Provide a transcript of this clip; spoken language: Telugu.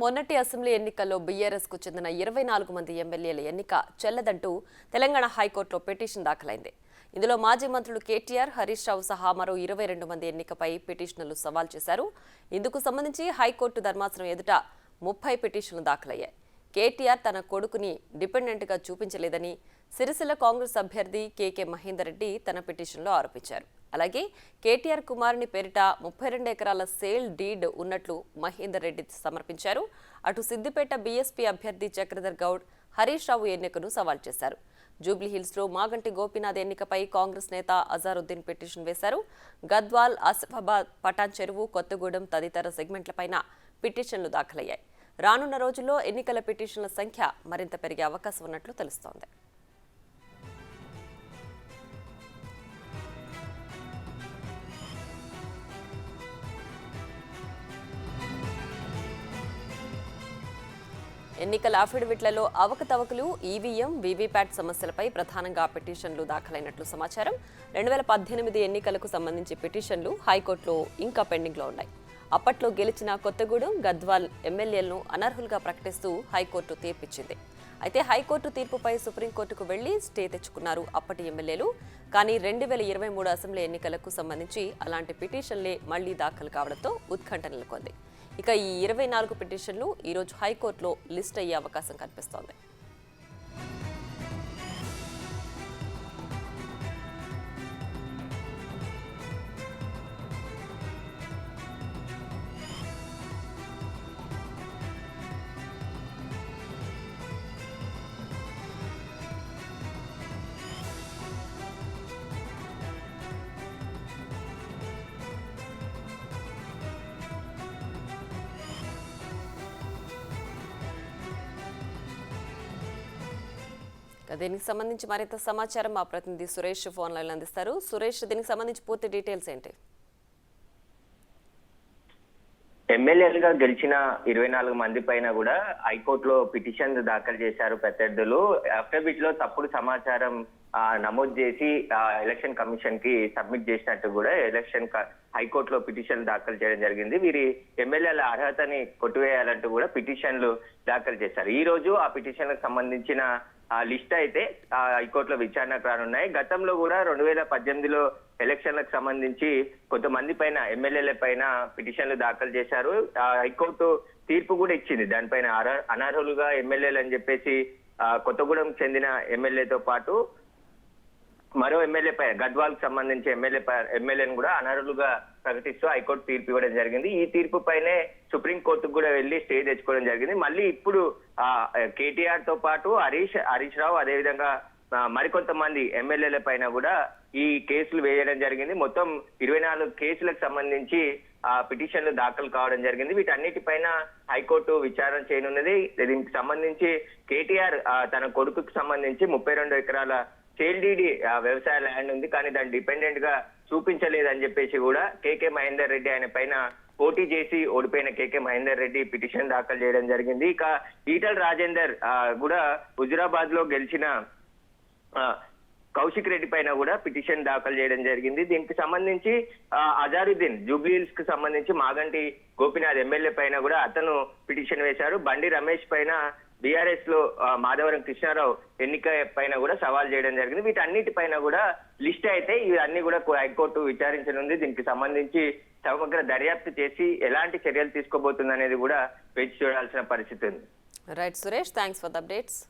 మొన్నటి అసెంబ్లీ ఎన్నికల్లో బీఆర్ఎస్కు చెందిన 24 మంది ఎమ్మెల్యేల ఎన్నిక చెల్లదంటూ తెలంగాణ హైకోర్టులో పిటిషన్ దాఖలైంది. ఇందులో మాజీ మంత్రులు కేటీఆర్, హరీష్ రావు సహా మరో 22 మంది ఎన్నికపై పిటిషన్లు సవాల్ చేశారు. ఇందుకు సంబంధించి హైకోర్టు ధర్మాసనం ఎదుట 30 పిటిషన్లు దాఖలయ్యాయి. కేటీఆర్ తన కొడుకుని డిపెండెంట్గా చూపించలేదని సిరిసిల్ల కాంగ్రెస్ అభ్యర్థి కేకే మహేందర్ రెడ్డి తన పిటిషన్లో ఆరోపించారు. అలాగే కేటీఆర్ కుమారుని పేరిట 32 ఎకరాల సేల్ డీడ్ ఉన్నట్లు మహేందర్ రెడ్డి సమర్పించారు. అటు సిద్దిపేట బీఎస్పీ అభ్యర్థి చక్రధర్ గౌడ్, హరీష్ రావు ఎన్నికను సవాల్ చేశారు. జూబ్లీహిల్స్లో మాగంటి గోపీనాథ్ ఎన్నికపై కాంగ్రెస్ నేత అజారుద్దీన్ పిటిషన్ వేశారు. గద్వాల్, ఆసిఫాబాద్, పటాన్ చెరువు, కొత్తగూడెం తదితర సెగ్మెంట్లపైన పిటిషన్లు దాఖలయ్యాయి. రానున్న రోజుల్లో ఎన్నికల పిటిషన్ల సంఖ్య మరింత పెరిగే అవకాశం ఉన్నట్లు తెలుస్తోంది. ఎన్నికల అఫిడవిట్లలో అవకతవకలు, ఈవీఎం, వీవీప్యాట్ సమస్యలపై ప్రధానంగా పిటిషన్లు దాఖలైనట్లు సమాచారం. 2018 ఎన్నికలకు సంబంధించి పిటిషన్లు హైకోర్టులో ఇంకా పెండింగ్లో ఉన్నాయి. అప్పట్లో గెలిచిన కొత్తగూడెం, గద్వాల్ ఎమ్మెల్యేలను అనర్హులుగా ప్రకటిస్తూ హైకోర్టు తీర్పిచ్చింది. అయితే హైకోర్టు తీర్పుపై సుప్రీంకోర్టుకు వెళ్లి స్టే తెచ్చుకున్నారు అప్పటి ఎమ్మెల్యేలు. కానీ 2023 అసెంబ్లీ ఎన్నికలకు సంబంధించి అలాంటి పిటిషన్లే మళ్లీ దాఖలు కావడంతో ఉత్కంఠ నెలకొంది. ఇక ఈ 24 పిటిషన్లు ఈరోజు హైకోర్టులో లిస్ట్ అయ్యే అవకాశం కనిపిస్తోంది. దీనికి సంబంధించి మరింత సమాచారం మా ప్రతినిధి సురేష్ ఫోన్ లైన్ అందిస్తారు. సురేష్, దీనికి సంబంధించి పూర్తి డీటెయిల్స్ ఏంటి? ఎమ్మెల్యేలుగా గెలిచిన 24 మంది పైన కూడా హైకోర్టులో పిటిషన్ దాఖలు చేశారు ప్రత్యర్థులు. అఫిడవిట్ లో తప్పుడు సమాచారం నమోదు చేసి ఎలక్షన్ కమిషన్ కి సబ్మిట్ చేసినట్టు కూడా హైకోర్టులో పిటిషన్ దాఖలు చేయడం జరిగింది. వీరి ఎమ్మెల్యేల అర్హతని కొట్టివేయాలంటూ కూడా పిటిషన్లు దాఖలు చేశారు. ఈ రోజు ఆ పిటిషన్లకు సంబంధించిన లిస్ట్ అయితే హైకోర్టులో విచారణకు రానున్నాయి. గతంలో కూడా 2018లో ఎలక్షన్లకు సంబంధించి కొంతమంది పైన ఎమ్మెల్యేల పైన పిటిషన్లు దాఖలు చేశారు. హైకోర్టు తీర్పు కూడా ఇచ్చింది. దానిపైన అనర్హులుగా ఎమ్మెల్యేలు అని చెప్పేసి కొత్తగూడెం చెందిన ఎమ్మెల్యేతో పాటు మరో ఎమ్మెల్యే పై గద్వాల్ కు సంబంధించి ఎమ్మెల్యేను కూడా అనర్హులుగా ప్రకటిస్తూ హైకోర్టు తీర్పు ఇవ్వడం జరిగింది. ఈ తీర్పు పైనే సుప్రీంకోర్టుకు కూడా వెళ్లి స్టే తెచ్చుకోవడం జరిగింది. మళ్ళీ ఇప్పుడు కేటీఆర్ తో పాటు హరీష్ రావు, అదేవిధంగా మరికొంతమంది ఎమ్మెల్యేల పైన కూడా ఈ కేసులు వేయడం జరిగింది. మొత్తం 24 కేసులకు సంబంధించి పిటిషన్లు దాఖలు కావడం జరిగింది. వీటన్నిటిపైన హైకోర్టు విచారణ చేయనున్నది. దీనికి సంబంధించి కేటీఆర్ తన కొడుకుకు సంబంధించి 32 ఎకరాల సేల్ డీడీ వ్యవసాయ ల్యాండ్ ఉంది, కానీ దాన్ని డిపెండెంట్ గా చూపించలేదని చెప్పేసి కూడా కేకే మహేందర్ రెడ్డి ఆయన పైన పోటీ చేసి ఓడిపోయిన కేకే మహేందర్ రెడ్డి పిటిషన్ దాఖలు చేయడం జరిగింది. ఇక ఈటల రాజేందర్ కూడా హుజురాబాద్ లో గెలిచిన కౌశిక్ రెడ్డి పైన కూడా పిటిషన్ దాఖలు చేయడం జరిగింది. దీనికి సంబంధించి అజారుద్దీన్ జూబ్లీహిల్స్ కు సంబంధించి మాగంటి గోపీనాథ్ ఎమ్మెల్యే పైన కూడా అతను పిటిషన్ వేశారు. బండి రమేష్ పైన బీఆర్ఎస్ లో మాధవరం కృష్ణారావు ఎన్నిక పైన కూడా సవాల్ చేయడం జరిగింది. వీటన్నిటిపైన కూడా లిస్ట్ అయితే ఇవన్నీ కూడా హైకోర్టు విచారించనుంది. దీనికి సంబంధించి సమగ్ర దర్యాప్తు చేసి ఎలాంటి చర్యలు తీసుకోబోతుంది అనేది కూడా వేచి చూడాల్సిన పరిస్థితి ఉంది. Right Suresh, thanks for the updates.